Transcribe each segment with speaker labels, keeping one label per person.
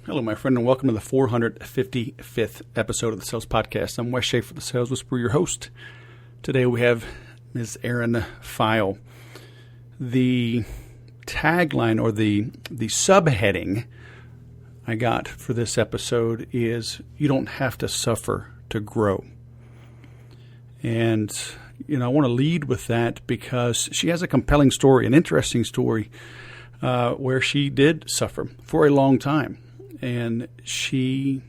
Speaker 1: Hello, my friend, and welcome to the 455th episode of the Sales Podcast. I'm Wes Schaefer, the Sales Whisperer, your host. Today we have Ms. Erin Pheil. The tagline or the subheading I got for this episode is, you don't have to suffer to grow. And, I want to lead with that because she has a compelling story, an interesting story, where she did suffer for a long time. And she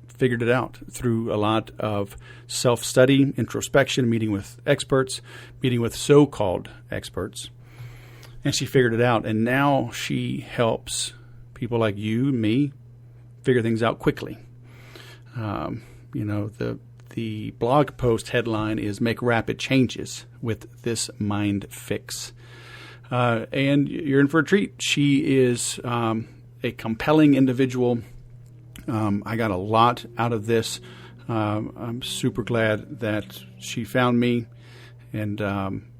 Speaker 1: figured it out through a lot of self-study, introspection, meeting with experts, meeting with so-called experts. And she figured it out. And now she helps people like you and me figure things out quickly. The blog post headline is "Make Rapid Changes with This Mind Fix." And you're in for a treat. She is a compelling individual. I got a lot out of this. I'm super glad that she found me, and I'm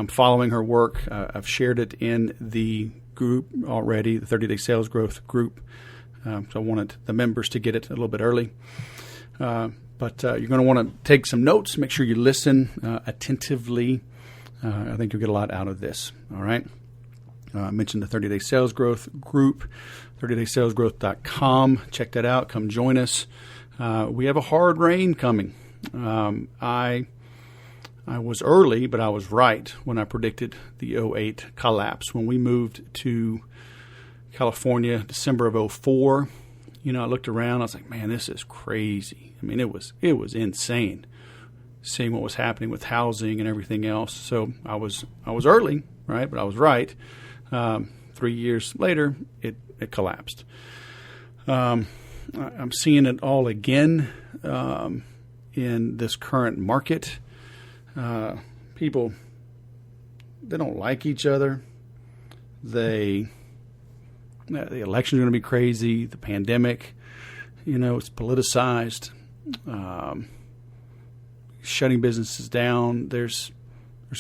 Speaker 1: following her work. I've shared it in the group already, the 30-Day Sales Growth group. So I wanted the members to get it a little bit early. But you're going to want to take some notes. Make sure you listen attentively. I think you'll get a lot out of this. All right. I mentioned the 30-Day Sales Growth group, 30daysalesgrowth.com. Check that out. Come join us. We have a hard rain coming. I was early, but I was right when I predicted the '08 collapse. When we moved to California, December of '04, I looked around. I was like, man, this is crazy. I mean, it was insane seeing what was happening with housing and everything else. So I was early, right? But I was right. 3 years later, it collapsed. I'm seeing it all again in this current market. People, they don't like each other. The election is going to be crazy. The pandemic, it's politicized. Shutting businesses down. There's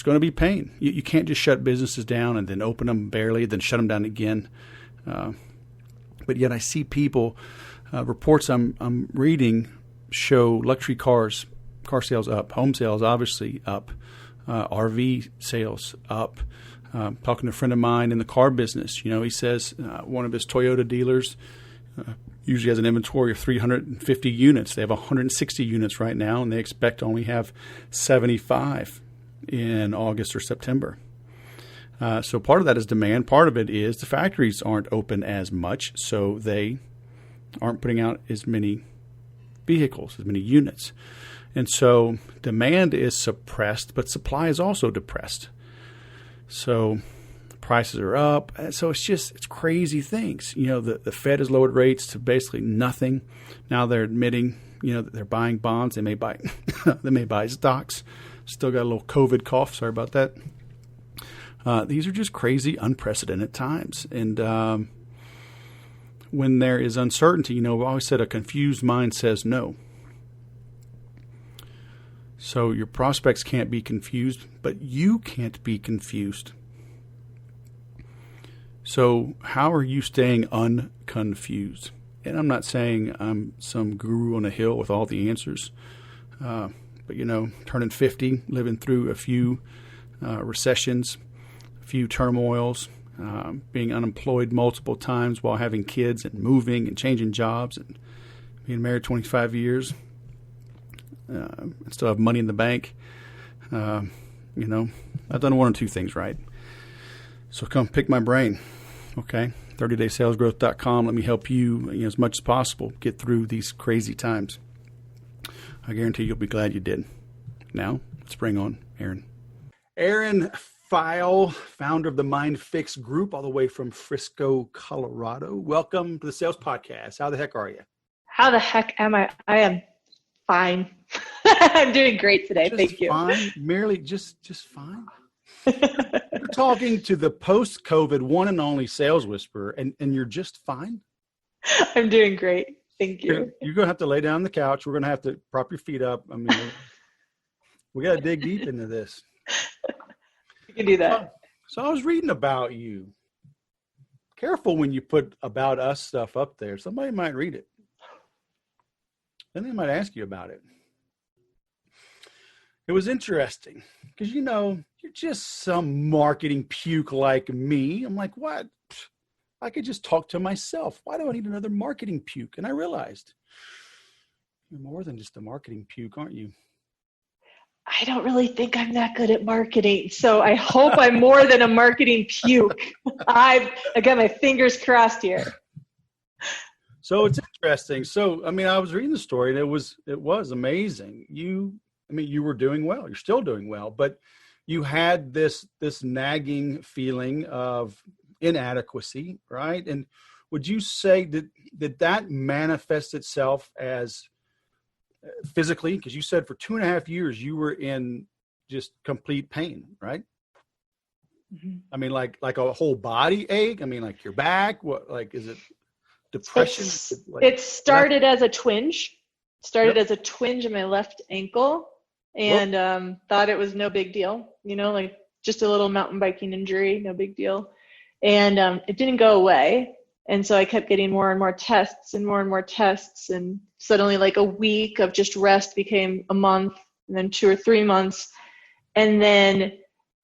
Speaker 1: going to be pain. You can't just shut businesses down and then open them barely, then shut them down again. But yet I see people, reports I'm reading show luxury car sales up, home sales obviously up, RV sales up. Talking to a friend of mine in the car business, he says one of his Toyota dealers usually has an inventory of 350 units. They have 160 units right now, and they expect to only have 75 in August or September. So part of that is demand. Part of it is the factories aren't open as much, so they aren't putting out as many vehicles, as many units. And so demand is suppressed, but supply is also depressed. So prices are up. So it's crazy things. The Fed has lowered rates to basically nothing. Now they're admitting, that they're buying bonds. They may buy stocks. Still got a little COVID cough. Sorry about that. These are just crazy, unprecedented times. And when there is uncertainty, we always said a confused mind says no. So your prospects can't be confused, but you can't be confused. So how are you staying unconfused? And I'm not saying I'm some guru on a hill with all the answers. But, turning 50, living through a few recessions, a few turmoils, being unemployed multiple times while having kids and moving and changing jobs and being married 25 years. I still have money in the bank. I've done one or two things right. So come pick my brain, okay? 30daysalesgrowth.com. Let me help you, as much as possible get through these crazy times. I guarantee you'll be glad you did. Now, let's bring on Erin. Erin Pheil, founder of the Mind Fix Group, all the way from Frisco, Colorado. Welcome to the Sales Podcast. How the heck are you?
Speaker 2: How the heck am I? I am fine. I'm doing great today. Thank you.
Speaker 1: Fine? Merely just fine? You're talking to the post-COVID one and only sales whisperer, and you're just fine?
Speaker 2: I'm doing great. Thank you.
Speaker 1: You're going to have to lay down on the couch. We're going to have to prop your feet up. I mean, we got to dig deep into this.
Speaker 2: You can do that.
Speaker 1: So I was reading about you. careful when you put about us stuff up there. Somebody might read it. Then they might ask you about it. It was interesting because, you're just some marketing puke like me. I'm like, what? I could just talk to myself. Why do I need another marketing puke? And I realized you're more than just a marketing puke, aren't you?
Speaker 2: I don't really think I'm that good at marketing. So I hope I'm more than a marketing puke. I got my fingers crossed here.
Speaker 1: So it's interesting. So, I was reading the story and it was amazing. You were doing well. You're still doing well, but you had this nagging feeling of inadequacy, right? And would you say that manifest itself as physically? Because you said for 2.5 years you were in just complete pain, right? Mm-hmm. Like a whole body ache. Like your back. What? Like, is it depression?
Speaker 2: It started as a twinge. As a twinge in my left ankle, and thought it was no big deal. Like just a little mountain biking injury, no big deal. And it didn't go away. And so I kept getting more and more tests and more and more tests. And suddenly like a week of just rest became a month, and then 2 or 3 months. And then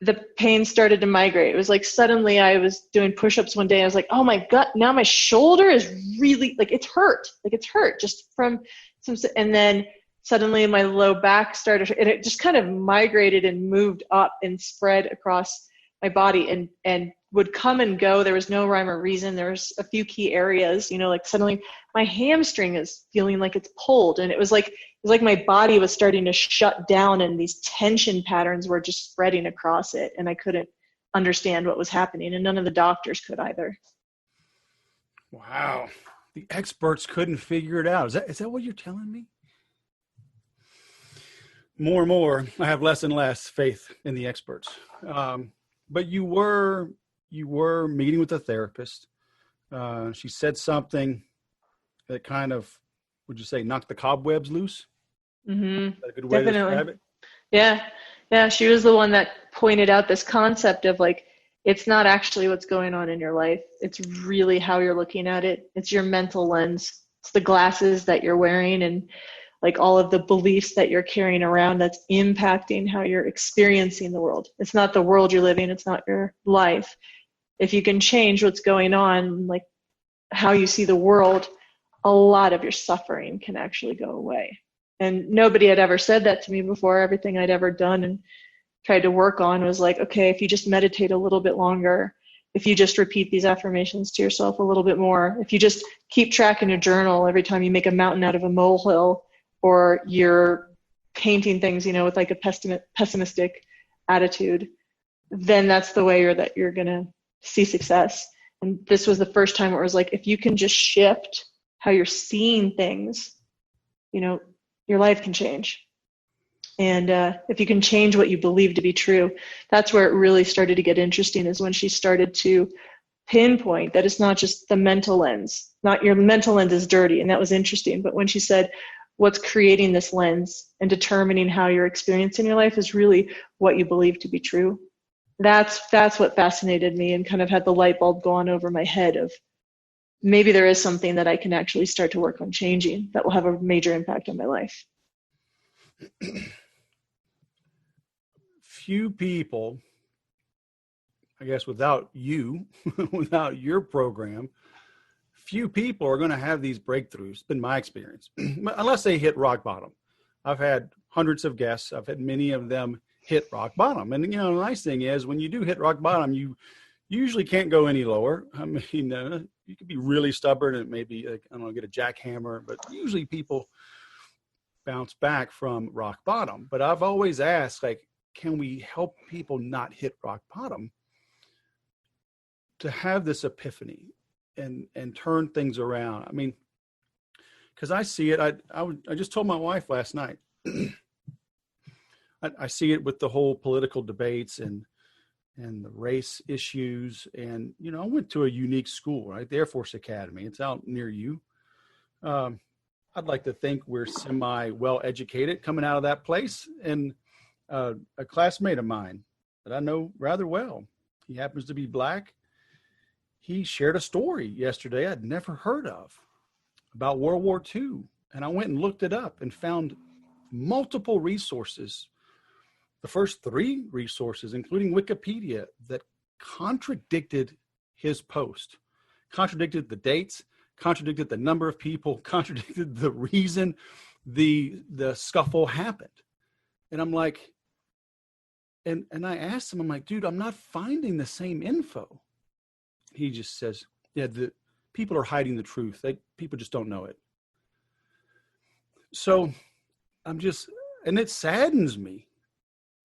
Speaker 2: the pain started to migrate. It was like suddenly I was doing push-ups one day. I was like, oh my God, now my shoulder is really it's hurt. It's hurt just from some, and then suddenly my low back started, and it just kind of migrated and moved up and spread across my body and would come and go. There was no rhyme or reason. There was a few key areas, like suddenly my hamstring is feeling like it's pulled. And it was like my body was starting to shut down, and these tension patterns were just spreading across it. And I couldn't understand what was happening, and none of the doctors could either.
Speaker 1: Wow. The experts couldn't figure it out. Is that what you're telling me? More and more, I have less and less faith in the experts. But you were meeting with a therapist. She said something that kind of, would you say, knocked the cobwebs loose?
Speaker 2: Mm-hmm.
Speaker 1: Is that a good way
Speaker 2: Definitely.
Speaker 1: to describe it?
Speaker 2: Yeah. She was the one that pointed out this concept of it's not actually what's going on in your life. It's really how you're looking at it. It's your mental lens. It's the glasses that you're wearing, and all of the beliefs that you're carrying around that's impacting how you're experiencing the world. It's not the world you're living. It's not your life. If you can change what's going on, how you see the world, a lot of your suffering can actually go away. And nobody had ever said that to me before. Everything I'd ever done and tried to work on was okay, if you just meditate a little bit longer, if you just repeat these affirmations to yourself a little bit more, if you just keep track in your journal every time you make a mountain out of a molehill, or you're painting things, with a pessimistic attitude, then that's the way you're going to see success. And this was the first time where it was if you can just shift how you're seeing things, your life can change. And if you can change what you believe to be true, that's where it really started to get interesting, is when she started to pinpoint that it's not just the mental lens. Not your mental lens is dirty, and that was interesting. But when she said, what's creating this lens and determining how you're experiencing your life is really what you believe to be true. That's what fascinated me, and kind of had the light bulb go on over my head of maybe there is something that I can actually start to work on changing that will have a major impact on my life.
Speaker 1: Few people, I guess, without you, without your program, few people are going to have these breakthroughs. It's been my experience, unless they hit rock bottom. I've had hundreds of guests. I've had many of them hit rock bottom. And, the nice thing is when you do hit rock bottom, you usually can't go any lower. You could be really stubborn and maybe, get a jackhammer, but usually people bounce back from rock bottom. But I've always asked, can we help people not hit rock bottom to have this epiphany and turn things around? Because I see it. I just told my wife last night, I see it with the whole political debates and the race issues. And, I went to a unique school, right? The Air Force Academy. It's out near you. I'd like to think we're semi well educated coming out of that place. And a classmate of mine that I know rather well, he happens to be black. he shared a story yesterday I'd never heard of about World War II. And I went and looked it up and found multiple resources, the first 3 resources, including Wikipedia, that contradicted his post, contradicted the dates, contradicted the number of people, contradicted the reason the scuffle happened. And I'm like, and I asked him, I'm like, dude, I'm not finding the same info. He just says, yeah, the people are hiding the truth. People just don't know it. So I'm just, and it saddens me,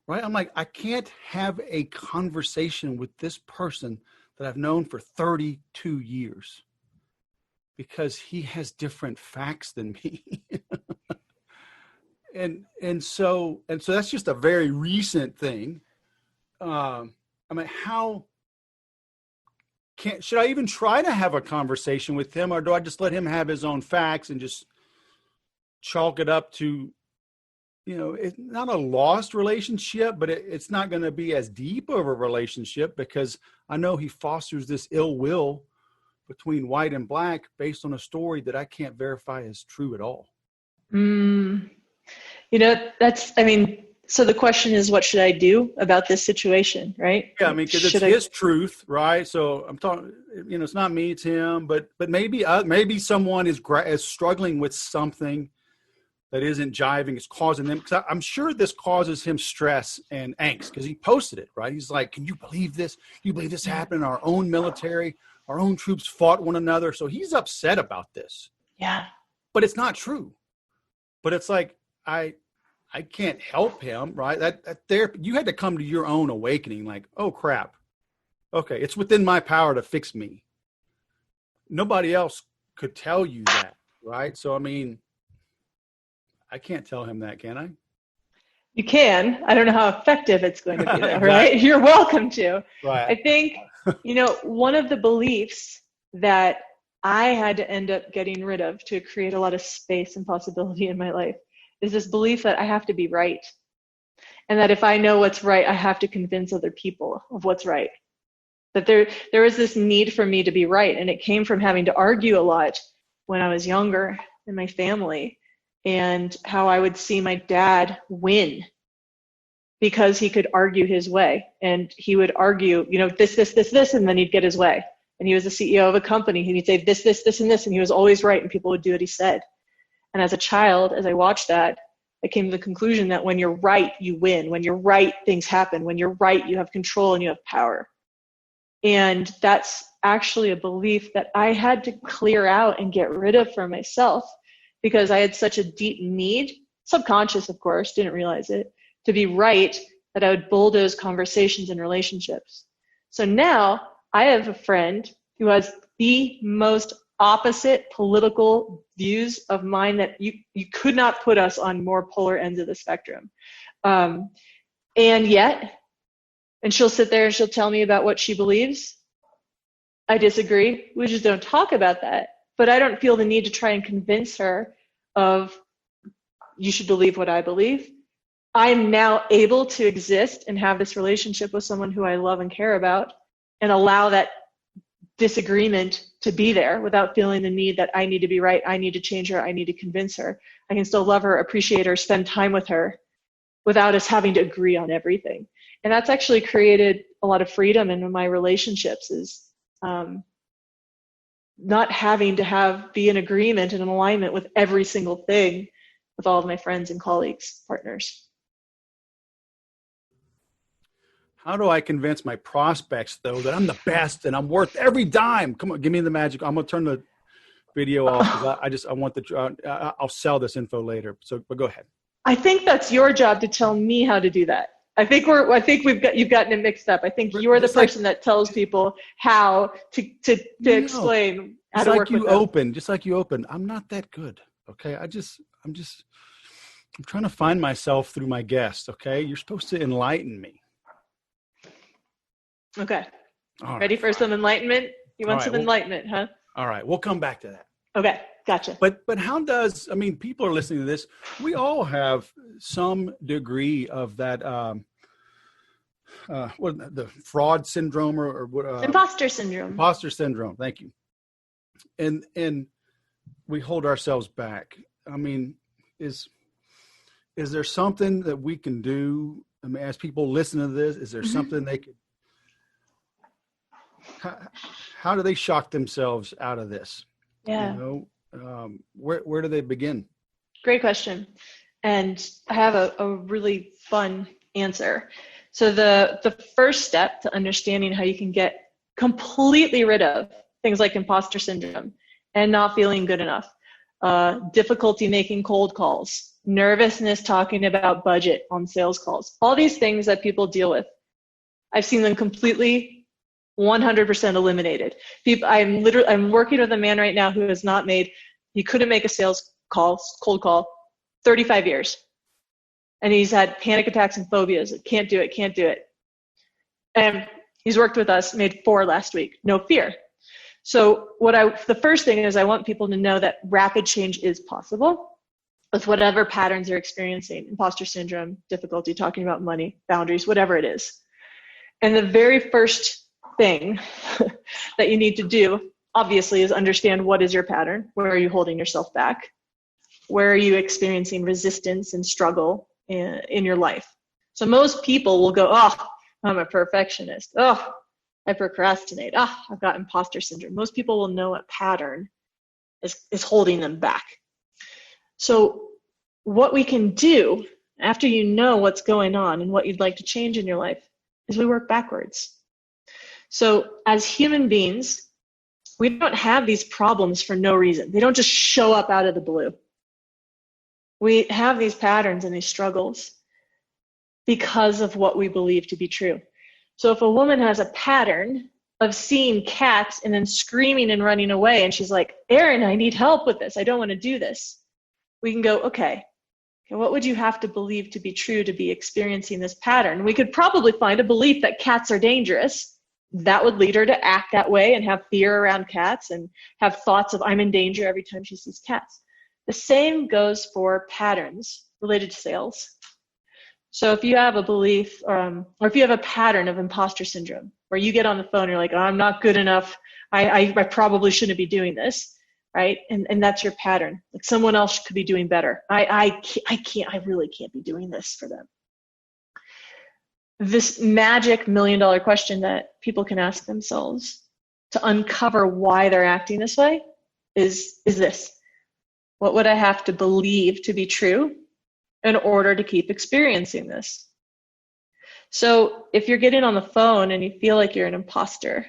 Speaker 1: right? I'm like, I can't have a conversation with this person that I've known for 32 years because he has different facts than me. And so that's just a very recent thing. I mean, should I even try to have a conversation with him, or do I just let him have his own facts and just chalk it up to, it's not a lost relationship, but it's not going to be as deep of a relationship because I know he fosters this ill will between white and black based on a story that I can't verify as true at all.
Speaker 2: So the question is, what should I do about this situation, right?
Speaker 1: Yeah, I mean, because it's his truth, right? So I'm talking, it's not me, it's him. But maybe someone is struggling with something that isn't jiving, it's causing them. Because I'm sure this causes him stress and angst because he posted it, right? He's like, "Can you believe this? You believe this happened? Our own military, our own troops fought one another." So he's upset about this.
Speaker 2: Yeah,
Speaker 1: but it's not true. But it's like I can't help him, right? That therapy, you had to come to your own awakening, like, oh crap. Okay, it's within my power to fix me. Nobody else could tell you that, right? So I mean, I can't tell him that, can I?
Speaker 2: You can. I don't know how effective it's going to be, though,
Speaker 1: Exactly.
Speaker 2: right? You're welcome to.
Speaker 1: Right.
Speaker 2: I think, one of the beliefs that I had to end up getting rid of to create a lot of space and possibility in my life is this belief that I have to be right. And that if I know what's right, I have to convince other people of what's right. That there is this need for me to be right. And it came from having to argue a lot when I was younger in my family, and how I would see my dad win because he could argue his way. And he would argue, this, and then he'd get his way. And he was the CEO of a company, and he'd say this, and this, and he was always right, and people would do what he said. And as a child, as I watched that, I came to the conclusion that when you're right, you win. When you're right, things happen. When you're right, you have control and you have power. And that's actually a belief that I had to clear out and get rid of for myself, because I had such a deep need, subconscious, of course, didn't realize it, to be right, that I would bulldoze conversations and relationships. So now I have a friend who has the most opposite political views of mine that you could not put us on more polar ends of the spectrum. And she'll sit there and she'll tell me about what she believes. I disagree. We just don't talk about that. But I don't feel the need to try and convince her of, you should believe what I believe. I'm now able to exist and have this relationship with someone who I love and care about, and allow that disagreement to be there without feeling the need that I need to be right, I need to change her, I need to convince her. I can still love her, appreciate her, spend time with her without us having to agree on everything. And that's actually created a lot of freedom in my relationships, is not having to be in agreement and in alignment with every single thing with all of my friends and colleagues, partners.
Speaker 1: How do I convince my prospects, though, that I'm the best and I'm worth every dime? Come on, give me the magic. I'm going to turn the video off. I'll sell this info later. But go ahead. I
Speaker 2: think that's your job to tell me how to do that. I think you've gotten it mixed up. I think you're the person that tells people how to explain how to work with them.
Speaker 1: Just like you open. I'm not that good. Okay. I'm trying to find myself through my guests. Okay. You're supposed to enlighten me.
Speaker 2: Okay. Ready for some enlightenment? You want some enlightenment, huh?
Speaker 1: All right. We'll come back to that.
Speaker 2: Okay. Gotcha.
Speaker 1: But people are listening to this. We all have some degree of that what the fraud syndrome or what?
Speaker 2: Imposter syndrome.
Speaker 1: Imposter syndrome. Thank you. And we hold ourselves back. I mean, is there something that we can do? I mean, as people listen to this, is there something they could? How do they shock themselves out of this?
Speaker 2: Yeah.
Speaker 1: You know, where do they begin?
Speaker 2: Great question. And I have a really fun answer. So the first step to understanding how you can get completely rid of things like imposter syndrome and not feeling good enough, difficulty making cold calls, nervousness talking about budget on sales calls, all these things that people deal with, I've seen them completely 100% eliminated. I'm working with a man right now who has not made, he couldn't make a cold call, 35 years. And he's had panic attacks and phobias. Can't do it. And he's worked with us, made 4 last week, no fear. So the first thing is I want people to know that rapid change is possible with whatever patterns they're experiencing, imposter syndrome, difficulty talking about money, boundaries, whatever it is. And the very first thing that you need to do, obviously, is understand what is your pattern. Where are you holding yourself back? Where are you experiencing resistance and struggle in your life? So most people will go, oh, I'm a perfectionist. Oh, I procrastinate. Ah, I've got imposter syndrome. Most people will know a pattern is holding them back. So what we can do after you know what's going on and what you'd like to change in your life is we work backwards. So as human beings, we don't have these problems for no reason. They don't just show up out of the blue. We have these patterns and these struggles because of what we believe to be true. So if a woman has a pattern of seeing cats and then screaming and running away, and she's like, Erin, I need help with this. I don't want to do this. We can go, okay, what would you have to believe to be true to be experiencing this pattern? We could probably find a belief that cats are dangerous. That would lead her to act that way and have fear around cats and have thoughts of I'm in danger every time she sees cats. The same goes for patterns related to sales. So if you have a belief or if you have a pattern of imposter syndrome where you get on the phone and you're like, oh, I'm not good enough. I probably shouldn't be doing this, right? And that's your pattern. Like someone else could be doing better. I really can't be doing this for them. This magic $1 million question that people can ask themselves to uncover why they're acting this way is this. What would I have to believe to be true in order to keep experiencing this? So if you're getting on the phone and you feel like you're an imposter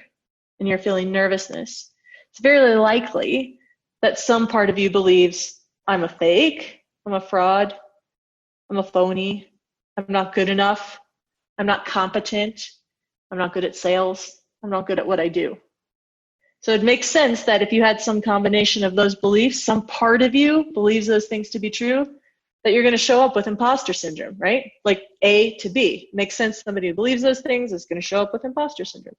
Speaker 2: and you're feeling nervousness, it's very likely that some part of you believes I'm a fake, I'm a fraud, I'm a phony, I'm not good enough, I'm not competent, I'm not good at sales, I'm not good at what I do. So it makes sense that if you had some combination of those beliefs, some part of you believes those things to be true, that you're going to show up with imposter syndrome, right? Like A to B. Makes sense somebody who believes those things is going to show up with imposter syndrome.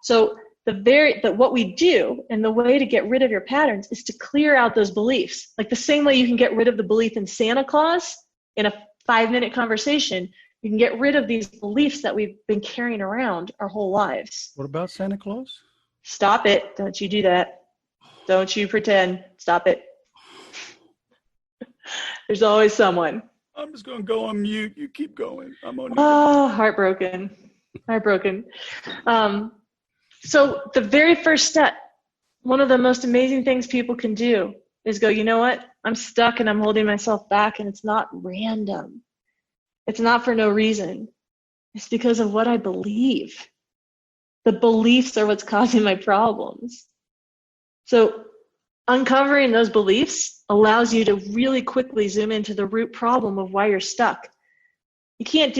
Speaker 2: So what we do and the way to get rid of your patterns is to clear out those beliefs. Like the same way you can get rid of the belief in Santa Claus in a 5-minute conversation, you can get rid of these beliefs that we've been carrying around our whole lives.
Speaker 1: What about Santa Claus?
Speaker 2: Stop it. Don't you do that. Don't you pretend. Stop it. There's always someone.
Speaker 1: I'm just going to go on mute. You keep going. I'm on mute.
Speaker 2: Oh, heartbroken. So the very first step, one of the most amazing things people can do is go, you know what? I'm stuck and I'm holding myself back, and it's not random. It's not for no reason. It's because of what I believe. The beliefs are what's causing my problems. So uncovering those beliefs allows you to really quickly zoom into the root problem of why you're stuck. You can't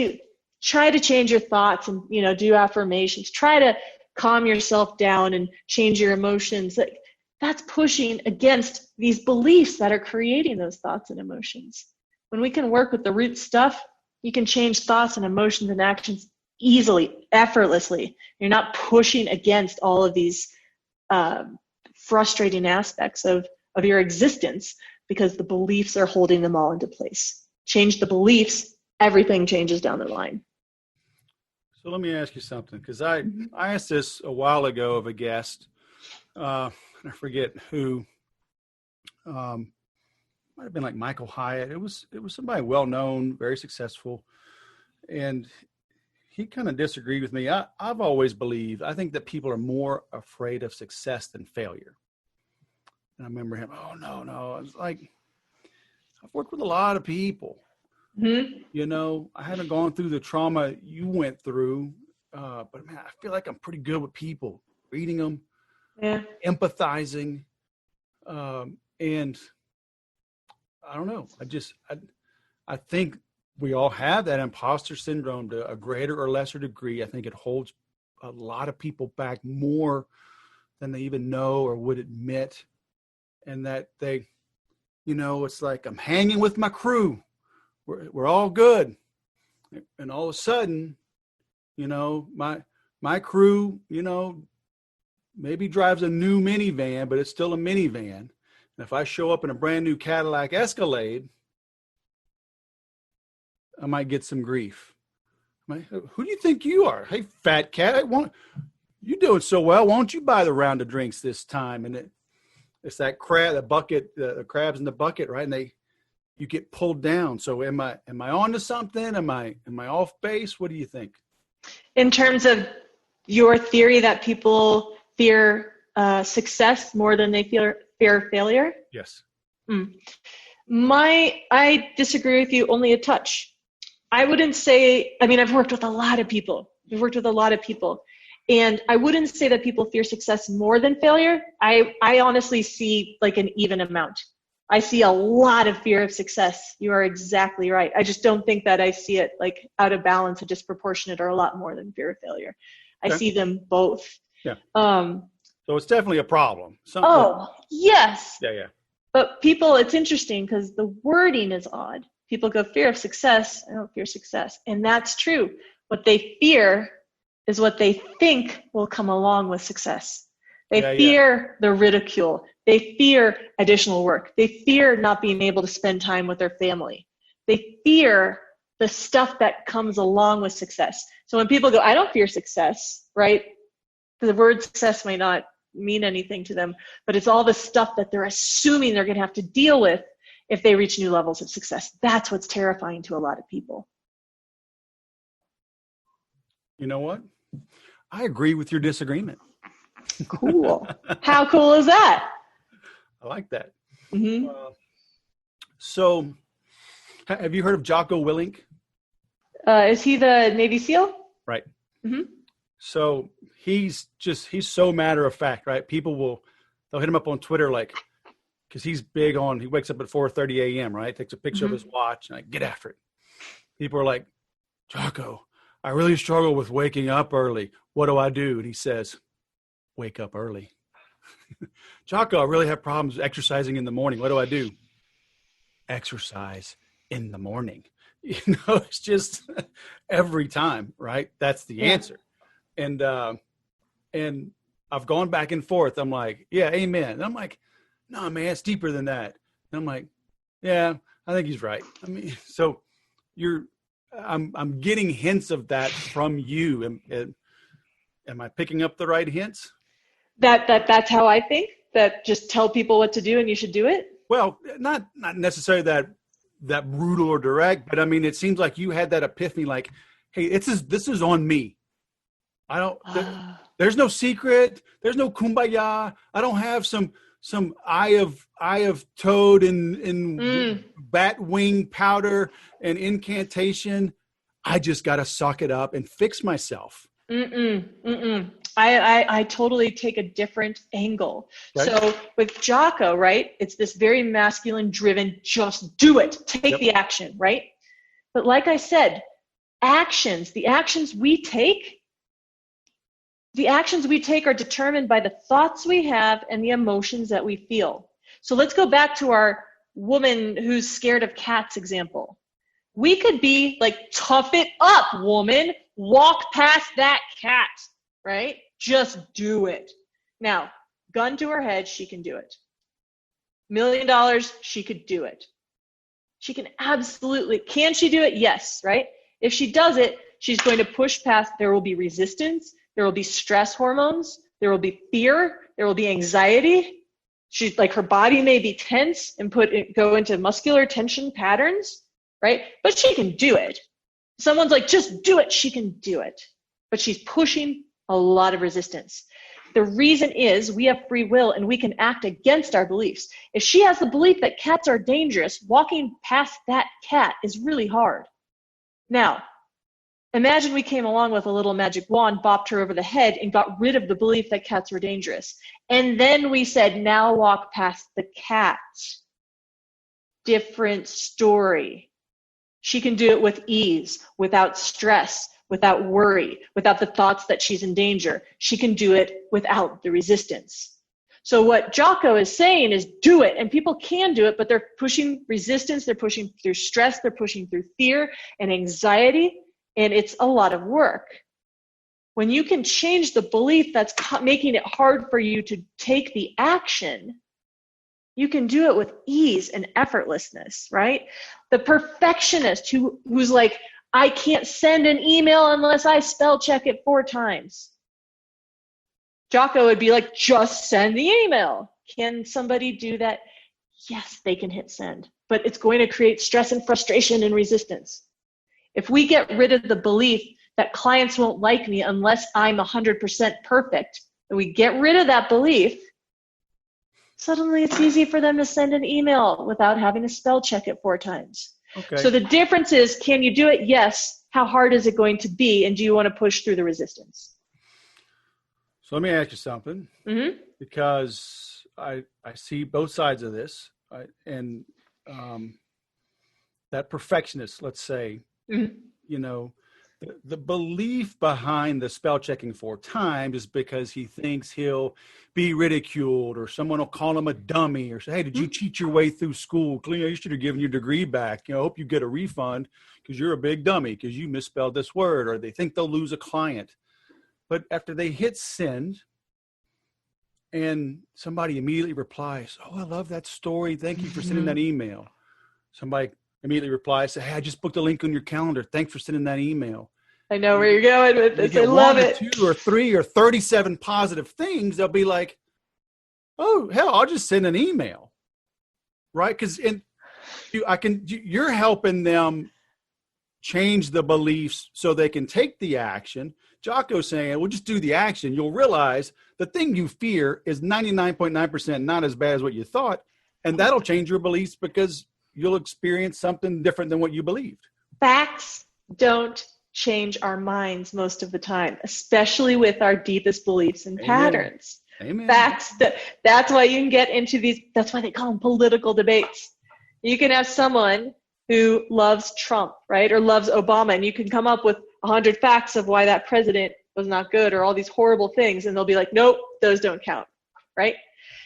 Speaker 2: try to change your thoughts and, do affirmations. Try to calm yourself down and change your emotions. That's pushing against these beliefs that are creating those thoughts and emotions. When we can work with the root stuff, you can change thoughts and emotions and actions easily, effortlessly. You're not pushing against all of these frustrating aspects of your existence because the beliefs are holding them all into place. Change the beliefs, everything changes down the line.
Speaker 1: So let me ask you something, because I asked this a while ago of a guest. I forget who. Might have been like Michael Hyatt. It was somebody well known, very successful, and he kind of disagreed with me. I've always believed, I think that people are more afraid of success than failure. And I remember him, oh, no. I was like, I've worked with a lot of people.
Speaker 2: Mm-hmm.
Speaker 1: You know, I haven't gone through the trauma you went through, but man, I feel like I'm pretty good with people, reading them, empathizing, and I don't know. I think we all have that imposter syndrome to a greater or lesser degree. I think it holds a lot of people back more than they even know or would admit. And that they, you know, it's like I'm hanging with my crew. We're all good. And all of a sudden, you know, my crew, you know, maybe drives a new minivan, but it's still a minivan. And if I show up in a brand new Cadillac Escalade, I might get some grief. Who do you think you are? Hey, fat cat, you're doing so well. Why don't you buy the round of drinks this time? And it's that the bucket, the crabs in the bucket, right? And you get pulled down. So am I onto something? Am I off base? What do you think?
Speaker 2: In terms of your theory that people fear success more than they fear failure?
Speaker 1: Yes.
Speaker 2: I disagree with you only a touch. I wouldn't say, I mean, I've worked with a lot of people. And I wouldn't say that people fear success more than failure. I honestly see like an even amount. I see a lot of fear of success. You are exactly right. I just don't think that I see it like out of balance and disproportionate or a lot more than fear of failure. I see them both.
Speaker 1: Yeah. So it's definitely a problem.
Speaker 2: Yes.
Speaker 1: Yeah.
Speaker 2: But people, it's interesting because the wording is odd. People go fear of success. I don't fear success. And that's true. What they fear is what they think will come along with success. They fear the ridicule. They fear additional work. They fear not being able to spend time with their family. They fear the stuff that comes along with success. So when people go, I don't fear success, right? The word success may not mean anything to them, but it's all the stuff that they're assuming they're going to have to deal with if they reach new levels of success. That's what's terrifying to a lot of people.
Speaker 1: You know what? I agree with your disagreement.
Speaker 2: Cool. How cool is that?
Speaker 1: I like that.
Speaker 2: Mm-hmm.
Speaker 1: So have you heard of Jocko Willink?
Speaker 2: Is he the Navy SEAL?
Speaker 1: Right.
Speaker 2: Mm-hmm.
Speaker 1: So he's so matter of fact, right? They'll hit him up on Twitter, like, because he wakes up at 4:30 a.m., right? Takes a picture of his watch and like, get after it. People are like, Jocko, I really struggle with waking up early. What do I do? And he says, wake up early. Jocko, I really have problems exercising in the morning. What do I do? Exercise in the morning. You know, it's just every time, right? That's the answer. And I've gone back and forth. I'm like, yeah, amen. And I'm like, no, man, it's deeper than that. And I'm like, yeah, I think he's right. I mean, so I'm getting hints of that from you. Am I picking up the right hints?
Speaker 2: That's how I think. That just tell people what to do and you should do it.
Speaker 1: Well, not necessarily that brutal or direct, but I mean, it seems like you had that epiphany, like, hey, this is on me. There's no secret. There's no kumbaya. I don't have some eye of toad and bat wing powder and incantation. I just got to suck it up and fix myself.
Speaker 2: I totally take a different angle. Right. So with Jocko, right, it's this very masculine driven, just do it, take the action, right? But like I said, the actions we take are determined by the thoughts we have and the emotions that we feel. So let's go back to our woman who's scared of cats example. We could be like, tough it up, woman, walk past that cat, right? Just do it. Now, gun to her head, she can do it. $1 million, she could do it. She can absolutely, can she do it? Yes, right? If she does it, she's going to push past, there will be resistance, there will be stress hormones, there will be fear, there will be anxiety. She's like, her body may be tense and go into muscular tension patterns, right? But she can do it. Someone's like, just do it. She can do it. But she's pushing a lot of resistance. The reason is we have free will and we can act against our beliefs. If she has the belief that cats are dangerous, walking past that cat is really hard. Now, imagine we came along with a little magic wand, bopped her over the head, and got rid of the belief that cats were dangerous. And then we said, now walk past the cat. Different story. She can do it with ease, without stress, without worry, without the thoughts that she's in danger. She can do it without the resistance. So what Jocko is saying is do it, and people can do it, but they're pushing resistance, they're pushing through stress, they're pushing through fear and anxiety, and it's a lot of work. When you can change the belief that's making it hard for you to take the action, you can do it with ease and effortlessness, right? The perfectionist who's like, I can't send an email unless I spell check it 4 times. Jocko would be like, just send the email. Can somebody do that? Yes, they can hit send, but it's going to create stress and frustration and resistance. If we get rid of the belief that clients won't like me unless I'm 100% perfect, and we get rid of that belief, suddenly it's easy for them to send an email without having to spell check it 4 times. Okay. So the difference is, can you do it? Yes. How hard is it going to be? And do you want to push through the resistance?
Speaker 1: So let me ask you something, because I see both sides of this, and that perfectionist, let's say, you know, the belief behind the spell checking 4 times is because he thinks he'll be ridiculed, or someone will call him a dummy, or say, hey, did you cheat your way through school? You should have given your degree back. I hope you get a refund because you're a big dummy because you misspelled this word, or they think they'll lose a client. But after they hit send and somebody immediately replies, oh, I love that story. Thank you for sending that email. Somebody immediately replies, say, hey, I just booked a link on your calendar. Thanks for sending that email.
Speaker 2: I know where you're going with this. I love it.
Speaker 1: 2 or 3 or 37 positive things, they'll be like, oh, hell, I'll just send an email. Right? Because you're helping them change the beliefs so they can take the action. Jocko's saying, well, just do the action. You'll realize the thing you fear is 99.9% not as bad as what you thought. And that'll change your beliefs because you'll experience something different than what you believed.
Speaker 2: Facts don't change our minds most of the time, especially with our deepest beliefs and patterns.
Speaker 1: Amen.
Speaker 2: Facts, that's why you can get into these, that's why they call them political debates. You can have someone who loves Trump, right, or loves Obama, and you can come up with 100 facts of why that president was not good, or all these horrible things, and they'll be like, nope, those don't count, right?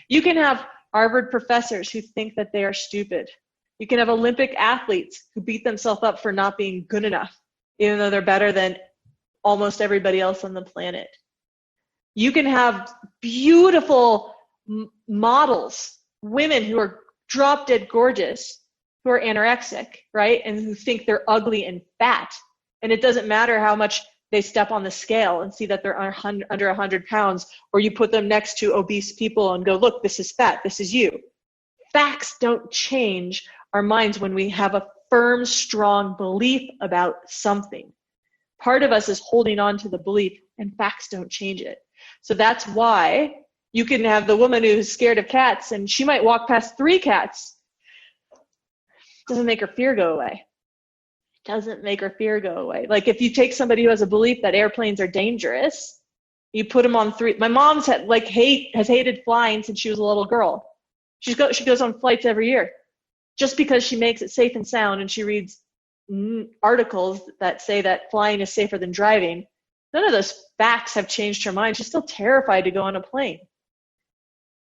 Speaker 2: You can have Harvard professors who think that they are stupid. You can have Olympic athletes who beat themselves up for not being good enough, even though they're better than almost everybody else on the planet. You can have beautiful models, women who are drop dead gorgeous, who are anorexic, right? And who think they're ugly and fat. And it doesn't matter how much they step on the scale and see that they're under 100 pounds, or you put them next to obese people and go, look, this is fat, this is you. Facts don't change our minds when we have a firm, strong belief about something. Part of us is holding on to the belief, and facts don't change it. So that's why you can have the woman who's scared of cats, and she might walk past 3 cats. Doesn't make her fear go away. Doesn't make her fear go away. Like if you take somebody who has a belief that airplanes are dangerous, you put them on 3. My mom's has hated flying since she was a little girl. She goes on flights every year just because she makes it safe and sound, and she reads articles that say that flying is safer than driving. None of those facts have changed her mind. She's still terrified to go on a plane.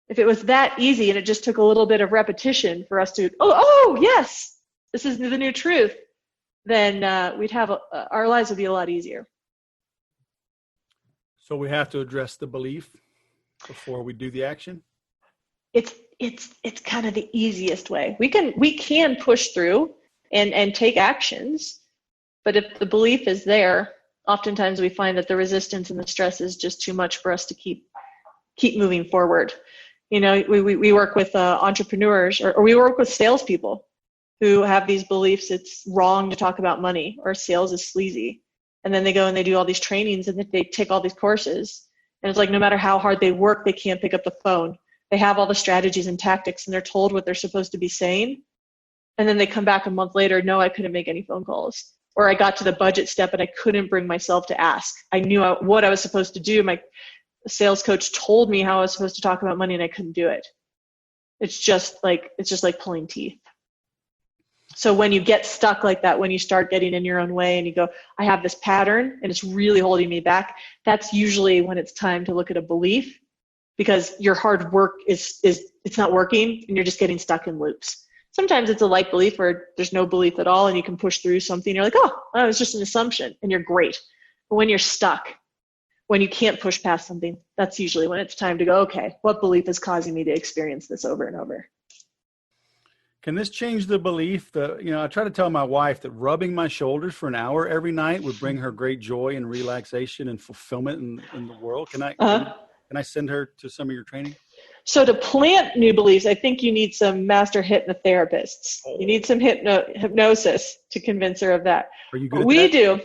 Speaker 2: If it was that easy and it just took a little bit of repetition for us to, oh yes, this is the new truth, then we'd have our lives would be a lot easier.
Speaker 1: So we have to address the belief before we do the action?
Speaker 2: It's kind of the easiest way. We can push through and take actions, But if the belief is there, oftentimes we find that the resistance and the stress is just too much for us to keep moving forward. We work with entrepreneurs, or we work with salespeople who have these beliefs it's wrong to talk about money, or sales is sleazy. And then they go and they do all these trainings and they take all these courses. And it's like, no matter how hard they work, they can't pick up the phone. They have all the strategies and tactics and they're told what they're supposed to be saying. And then they come back a month later, no, I couldn't make any phone calls. Or I got to the budget step and I couldn't bring myself to ask. I knew what I was supposed to do. My sales coach told me how I was supposed to talk about money and I couldn't do it. It's just like pulling teeth. So when you get stuck like that, when you start getting in your own way and you go, I have this pattern and it's really holding me back, that's usually when it's time to look at a belief, because your hard work it's not working and you're just getting stuck in loops. Sometimes it's a light belief where there's no belief at all and you can push through something. You're like, oh, it's just an assumption, and you're great. But when you're stuck, when you can't push past something, that's usually when it's time to go, okay, what belief is causing me to experience this over and over?
Speaker 1: Can this change the belief that, I try to tell my wife that rubbing my shoulders for an hour every night would bring her great joy and relaxation and fulfillment in the world. Can I send her to some of your training?
Speaker 2: So to plant new beliefs, I think you need some master hypnotherapists. You need some hypnosis to convince her of that.
Speaker 1: Are you good at that?
Speaker 2: We do.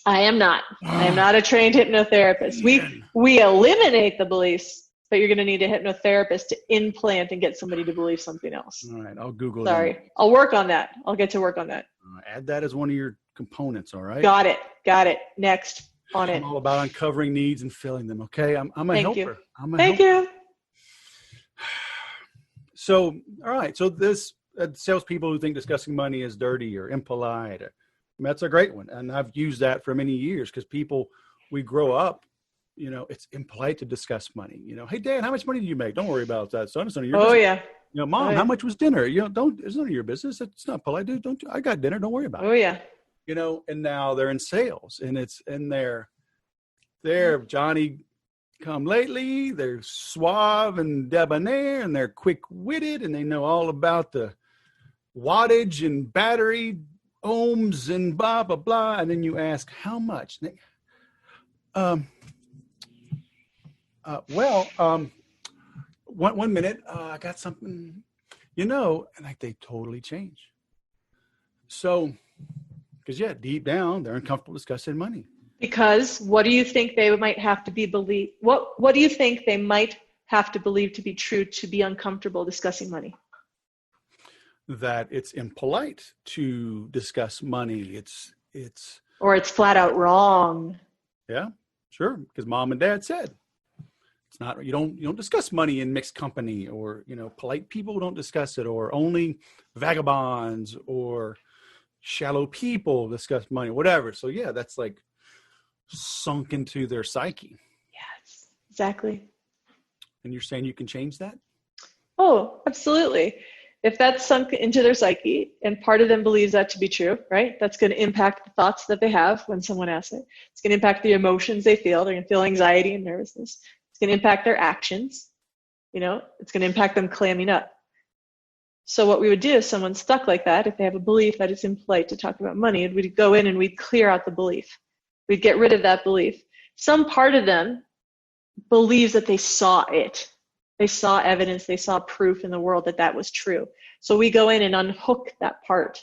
Speaker 2: I am not. I am not a trained hypnotherapist. We eliminate the beliefs, but you're going to need a hypnotherapist to implant and get somebody to believe something else.
Speaker 1: All right, I'll Google it.
Speaker 2: Sorry. I'll work on that. I'll get to work on that.
Speaker 1: Add that as one of your components, all right?
Speaker 2: Got it. Next. On it.
Speaker 1: I'm all about uncovering needs and filling them, okay? I'm a helper.
Speaker 2: Thank you.
Speaker 1: So, all right. So this salespeople who think discussing money is dirty or impolite, that's a great one. And I've used that for many years because we grow up, it's impolite to discuss money. Hey, Dad, how much money do you make? Don't worry about that, son. It's none of your business.
Speaker 2: Yeah.
Speaker 1: Mom, how much was dinner? It's none of your business. It's not polite, dude. I got dinner. Don't worry about it.
Speaker 2: Oh, yeah.
Speaker 1: And now they're in sales and they're Johnny come lately. They're suave and debonair and they're quick-witted and they know all about the wattage and battery ohms and blah, blah, blah. And then you ask, how much? One minute, I got something, and they totally change. So, because deep down, they're uncomfortable discussing money. Because
Speaker 2: what do you think they might have to believe? What do you think they might have to believe to be true to be uncomfortable discussing money?
Speaker 1: That it's impolite to discuss money.
Speaker 2: Or it's flat out wrong.
Speaker 1: Yeah, sure. Because mom and dad said it's not. You don't discuss money in mixed company, or polite people don't discuss it, or only vagabonds or shallow people discuss money, whatever. So that's like sunk into their psyche.
Speaker 2: Yes, exactly.
Speaker 1: And you're saying you can change that?
Speaker 2: Oh, absolutely. If that's sunk into their psyche and part of them believes that to be true, right? That's going to impact the thoughts that they have when someone asks it. It's going to impact the emotions they feel. They're going to feel anxiety and nervousness. It's going to impact their actions. It's going to impact them clamming up. So what we would do if someone's stuck like that, if they have a belief that it's impolite to talk about money, we'd go in and we'd clear out the belief. We'd get rid of that belief. Some part of them believes that they saw it. They saw evidence, they saw proof in the world that was true. So we go in and unhook that part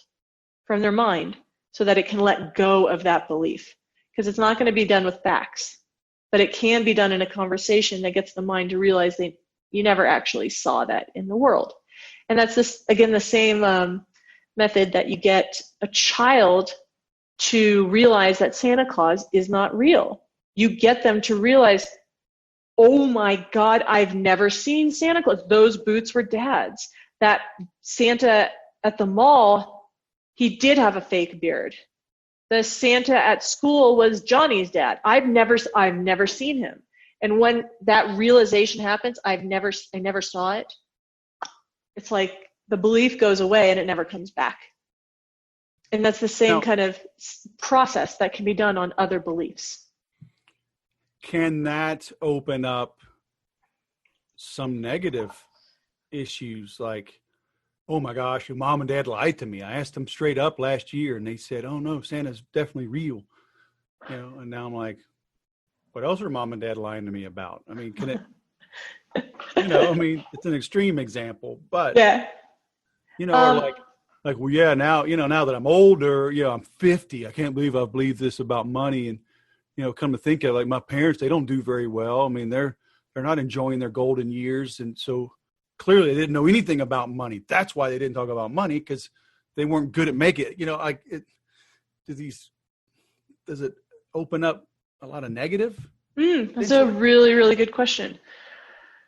Speaker 2: from their mind so that it can let go of that belief. Because it's not going to be done with facts, but it can be done in a conversation that gets the mind to realize that you never actually saw that in the world. And that's the same method that you get a child to realize that Santa Claus is not real. You get them to realize, oh my God, I've never seen Santa Claus. Those boots were Dad's. That Santa at the mall, he did have a fake beard. The Santa at school was Johnny's dad. I've never seen him. And when that realization happens, I never saw it. It's like the belief goes away and it never comes back. And that's the same kind of process that can be done on other beliefs.
Speaker 1: Can that open up some negative issues? Like, oh my gosh, your mom and dad lied to me. I asked them straight up last year and they said, oh no, Santa's definitely real. And now I'm like, what else are mom and dad lying to me about? I mean, can it, it's an extreme example, but
Speaker 2: Yeah.
Speaker 1: Or like, well, yeah, now that I'm older, I'm 50. I can't believe I've believed this about money. And, come to think of it, like my parents, they don't do very well. I mean, they're not enjoying their golden years. And so clearly they didn't know anything about money. That's why they didn't talk about money, because they weren't good at making it. Does it open up a lot of negative?
Speaker 2: That's a really, really good question.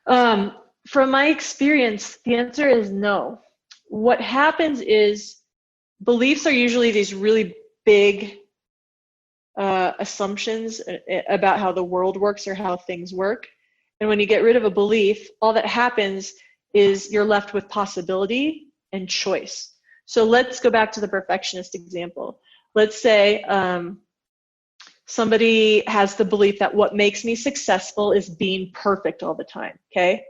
Speaker 2: From my experience, the answer is no. What happens is beliefs are usually these really big assumptions about how the world works or how things work. And when you get rid of a belief, all that happens is you're left with possibility and choice. So let's go back to the perfectionist example. Let's say somebody has the belief that what makes me successful is being perfect all the time, okay?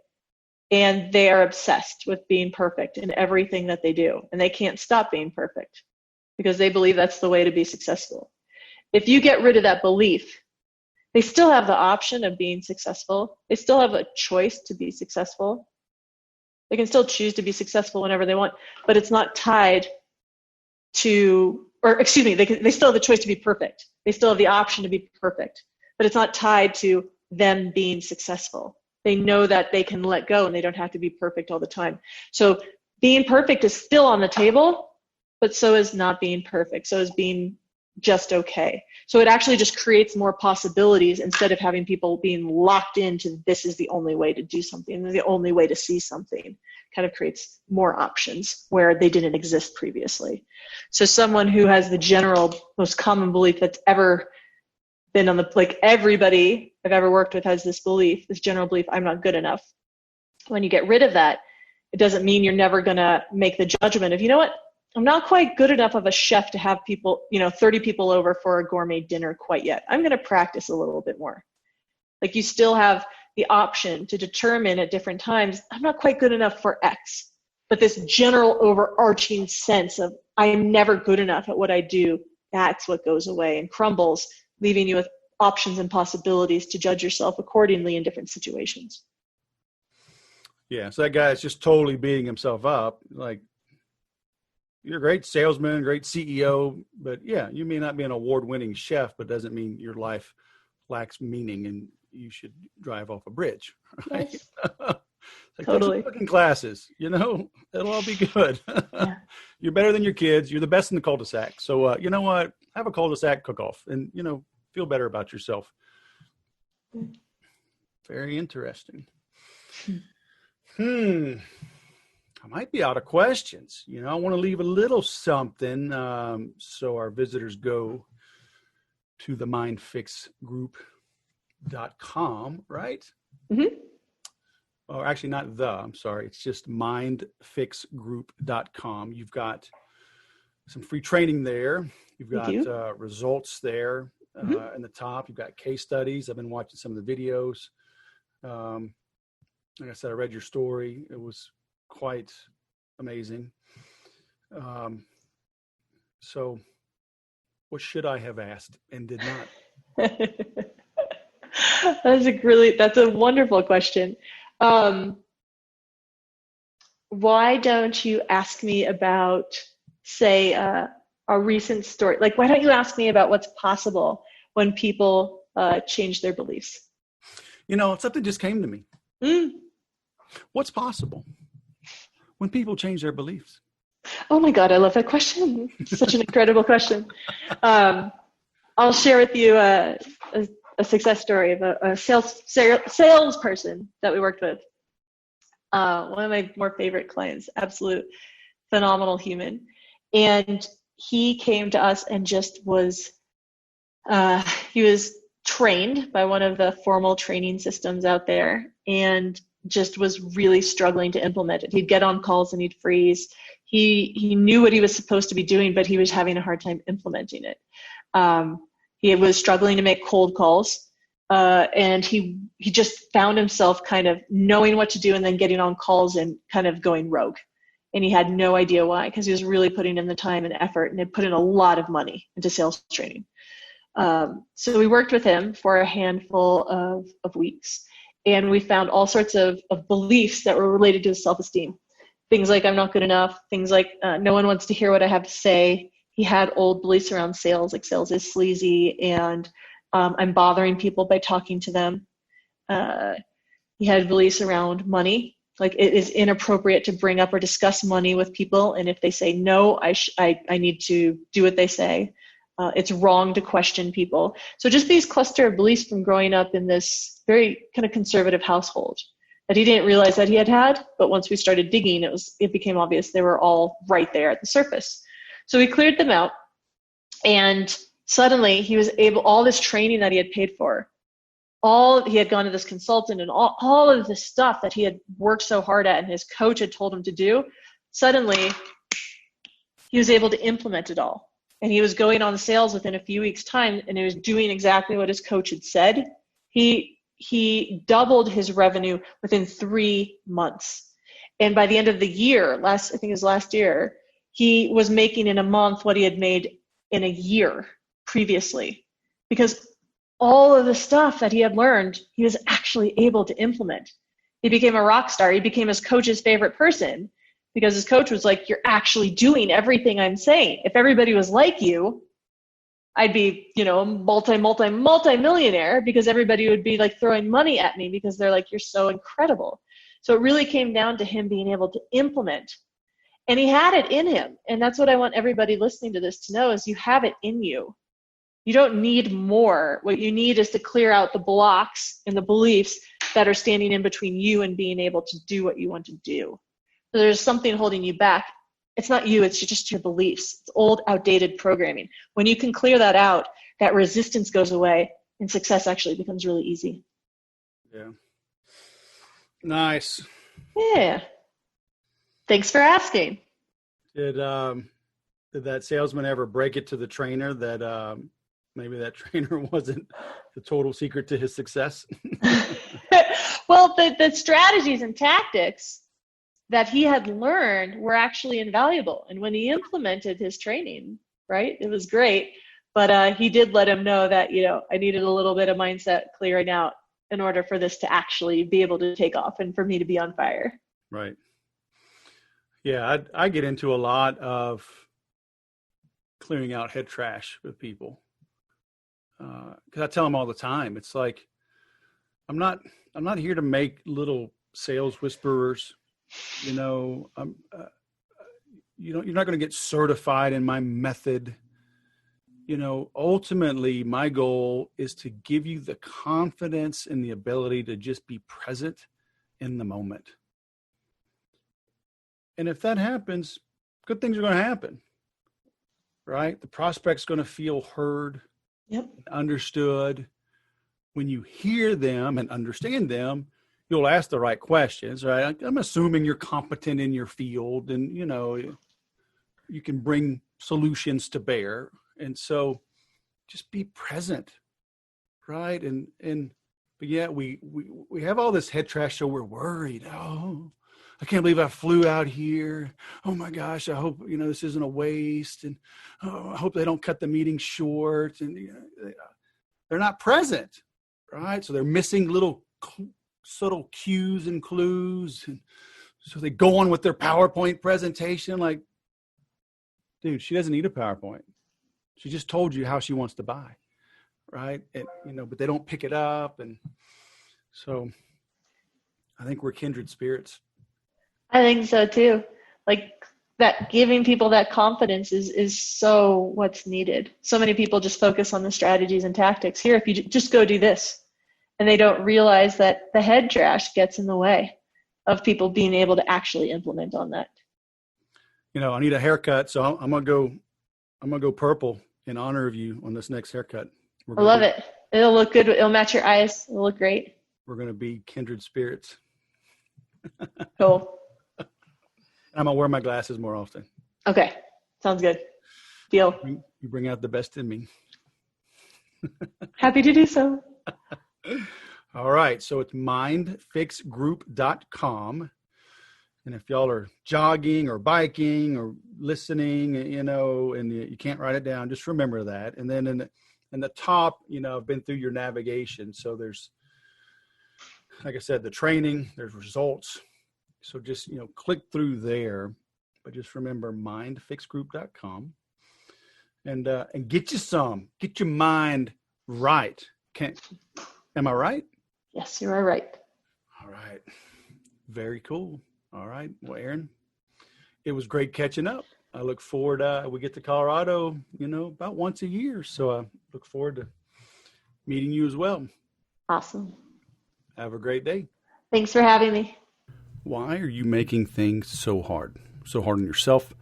Speaker 2: And they are obsessed with being perfect in everything that they do. And they can't stop being perfect because they believe that's the way to be successful. If you get rid of that belief, they still have the option of being successful. They still have a choice to be successful. They can still choose to be successful whenever they want, but it's not tied to, they still have the choice to be perfect. They still have the option to be perfect, but it's not tied to them being successful. They know that they can let go and they don't have to be perfect all the time. So being perfect is still on the table, but so is not being perfect. So is being just okay. So it actually just creates more possibilities instead of having people being locked into this is the only way to do something, the only way to see something. Kind of creates more options where they didn't exist previously. So someone who has the general, most common belief that's ever been on everybody I've ever worked with has this belief, this general belief, I'm not good enough. When you get rid of that, it doesn't mean you're never going to make the judgment of, you know what, I'm not quite good enough of a chef to have people, 30 people over for a gourmet dinner quite yet. I'm going to practice a little bit more. Like you still have the option to determine at different times, I'm not quite good enough for X. But this general overarching sense of I am never good enough at what I do, that's what goes away and crumbles, leaving you with options and possibilities to judge yourself accordingly in different situations.
Speaker 1: Yeah, so that guy is just totally beating himself up. Like, you're a great salesman, great CEO, but yeah, you may not be an award-winning chef, but doesn't mean your life lacks meaning and you should drive off a bridge. Right?
Speaker 2: Yes.
Speaker 1: Totally. Take some cooking classes, it'll all be good. Yeah. You're better than your kids. You're the best in the cul-de-sac. So, you know what? Have a cul-de-sac cook-off and, feel better about yourself. Very interesting. I might be out of questions. I want to leave a little something so our visitors go to the mindfixgroup.com, right? Mm-hmm. Or actually not I'm sorry. It's just mindfixgroup.com. You've got some free training there. You've got results there in the top. You've got case studies. I've been watching some of the videos. Like I said, I read your story. It was quite amazing. So what should I have asked and did not?
Speaker 2: That's a wonderful question. Why don't you ask me about, say, a recent story? Like, why don't you ask me about what's possible when people change their beliefs?
Speaker 1: Something just came to me. What's possible when people change their beliefs?
Speaker 2: Oh my God, I love that question. Such an incredible question. I'll share with you a success story of a salesperson that we worked with. One of my more favorite clients, absolute phenomenal human. And he came to us and just he was trained by one of the formal training systems out there and just was really struggling to implement it. He'd get on calls and he'd freeze. He knew what he was supposed to be doing, but he was having a hard time implementing it. He was struggling to make cold calls, and he just found himself kind of knowing what to do and then getting on calls and kind of going rogue. And he had no idea why, because he was really putting in the time and effort and had put in a lot of money into sales training. So we worked with him for a handful of weeks, and we found all sorts of beliefs that were related to his self-esteem. Things like, I'm not good enough. Things like, no one wants to hear what I have to say. He had old beliefs around sales, like sales is sleazy, and I'm bothering people by talking to them. He had beliefs around money, like it is inappropriate to bring up or discuss money with people, and if they say no, I need to do what they say. It's wrong to question people. So just these cluster of beliefs from growing up in this very kind of conservative household that he didn't realize that he had, but once we started digging, it became obvious they were all right there at the surface. So we cleared them out, and suddenly he was able, all this training that he had paid for, he had gone to this consultant and all of this stuff that he had worked so hard at and his coach had told him to do, suddenly he was able to implement it all. And he was going on sales within a few weeks' time, and he was doing exactly what his coach had said. He doubled his revenue within 3 months. And by the end of the year, I think it was last year, he was making in a month what he had made in a year previously, because all of the stuff that he had learned, he was actually able to implement. He became a rock star. He became his coach's favorite person because his coach was like, you're actually doing everything I'm saying. If everybody was like you, I'd be, a multi-millionaire, because everybody would be like throwing money at me because they're like, you're so incredible. So it really came down to him being able to implement. And he had it in him. And that's what I want everybody listening to this to know, is you have it in you. You don't need more. What you need is to clear out the blocks and the beliefs that are standing in between you and being able to do what you want to do. So there's something holding you back. It's not you, it's just your beliefs. It's old, outdated programming. When you can clear that out, that resistance goes away and success actually becomes really easy.
Speaker 1: Yeah. Nice.
Speaker 2: Yeah. Thanks for asking.
Speaker 1: Did that salesman ever break it to the trainer that maybe that trainer wasn't the total secret to his success?
Speaker 2: Well, the strategies and tactics that he had learned were actually invaluable. And when he implemented his training, right, it was great. But he did let him know that, I needed a little bit of mindset clearing out in order for this to actually be able to take off and for me to be on fire.
Speaker 1: Right. Yeah, I get into a lot of clearing out head trash with people. Because I tell them all the time, it's like, I'm not here to make little sales whisperers. You're not going to get certified in my method. Ultimately, my goal is to give you the confidence and the ability to just be present in the moment. And if that happens, good things are going to happen, right? The prospect's going to feel heard,
Speaker 2: yep,
Speaker 1: understood. When you hear them and understand them, you'll ask the right questions, right? I'm assuming you're competent in your field and, you can bring solutions to bear. And so just be present, right? But yeah, we have all this head trash, so we're worried. Oh, I can't believe I flew out here. Oh my gosh, I hope, this isn't a waste. And I hope they don't cut the meeting short. And they're not present, right? So they're missing little subtle cues and clues. And so they go on with their PowerPoint presentation like, dude, she doesn't need a PowerPoint. She just told you how she wants to buy, right? And, but they don't pick it up. And so I think we're kindred spirits.
Speaker 2: I think so too. Like that, giving people that confidence is so what's needed. So many people just focus on the strategies and tactics. Here, if you just go do this, and they don't realize that the head trash gets in the way of people being able to actually implement on that.
Speaker 1: I need a haircut, so I'm gonna go purple in honor of you on this next haircut.
Speaker 2: I love it. It'll look good. It'll match your eyes. It'll look great.
Speaker 1: We're gonna be kindred spirits.
Speaker 2: Cool.
Speaker 1: I'm gonna wear my glasses more often.
Speaker 2: Okay, sounds good. Deal.
Speaker 1: You bring out the best in me.
Speaker 2: Happy to do so.
Speaker 1: All right. So it's mindfixgroup.com. And if y'all are jogging or biking or listening, and you can't write it down, just remember that. And then in the top, I've been through your navigation. So there's, like I said, the training, there's results. So just, click through there, but just remember mindfixgroup.com and get get your mind right. Am I right?
Speaker 2: Yes, you are right.
Speaker 1: All right. Very cool. All right. Well, Erin, it was great catching up. I look forward. We get to Colorado, about once a year. So I look forward to meeting you as well.
Speaker 2: Awesome.
Speaker 1: Have a great day.
Speaker 2: Thanks for having me.
Speaker 1: Why are you making things so hard? So hard on yourself,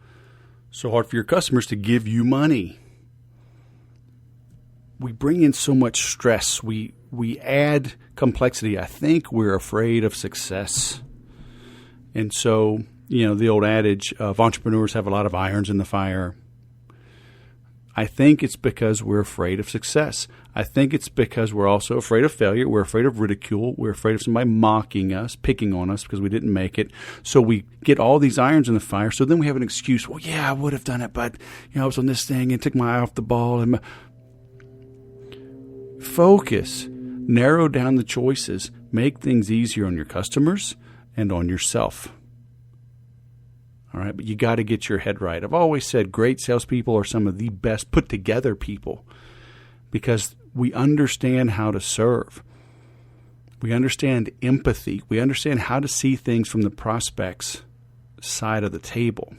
Speaker 1: so hard for your customers to give you money. We bring in so much stress. We add complexity. I think we're afraid of success. And so, the old adage of entrepreneurs have a lot of irons in the fire. I think it's because we're afraid of success. I think it's because we're also afraid of failure. We're afraid of ridicule. We're afraid of somebody mocking us, picking on us because we didn't make it. So we get all these irons in the fire. So then we have an excuse. Well, yeah, I would have done it, but I was on this thing and took my eye off the ball. And focus, narrow down the choices, make things easier on your customers and on yourself. All right, but you got to get your head right. I've always said great salespeople are some of the best put together people because we understand how to serve. We understand empathy. We understand how to see things from the prospect's side of the table.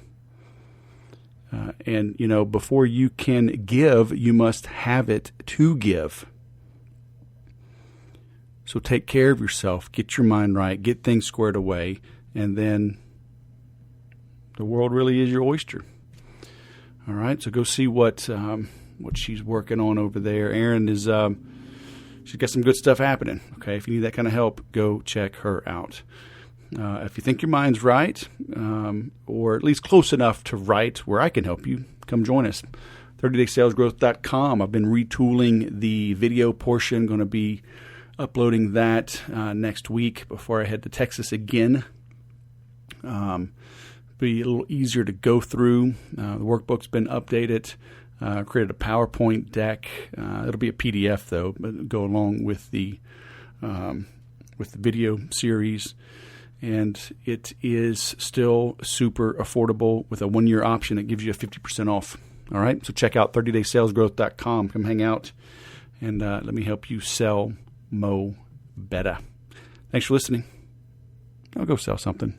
Speaker 1: And before you can give, you must have it to give. So take care of yourself, get your mind right, get things squared away, and then the world really is your oyster. All right, so go see what she's working on over there. Erin is she's got some good stuff happening. Okay, if you need that kind of help, go check her out. If you think your mind's right, or at least close enough to right where I can help you, come join us. 30daysalesgrowth.com. I've been retooling the video portion. Going to be uploading that next week before I head to Texas again. Be a little easier to go through. The workbook's been updated. Created a PowerPoint deck. It'll be a PDF though, but go along with the video series. And it is still super affordable with a 1-year option that gives you a 50% off. All right, so check out 30daysalesgrowth.com. Come hang out and let me help you sell mo better. Thanks for listening. I'll go sell something.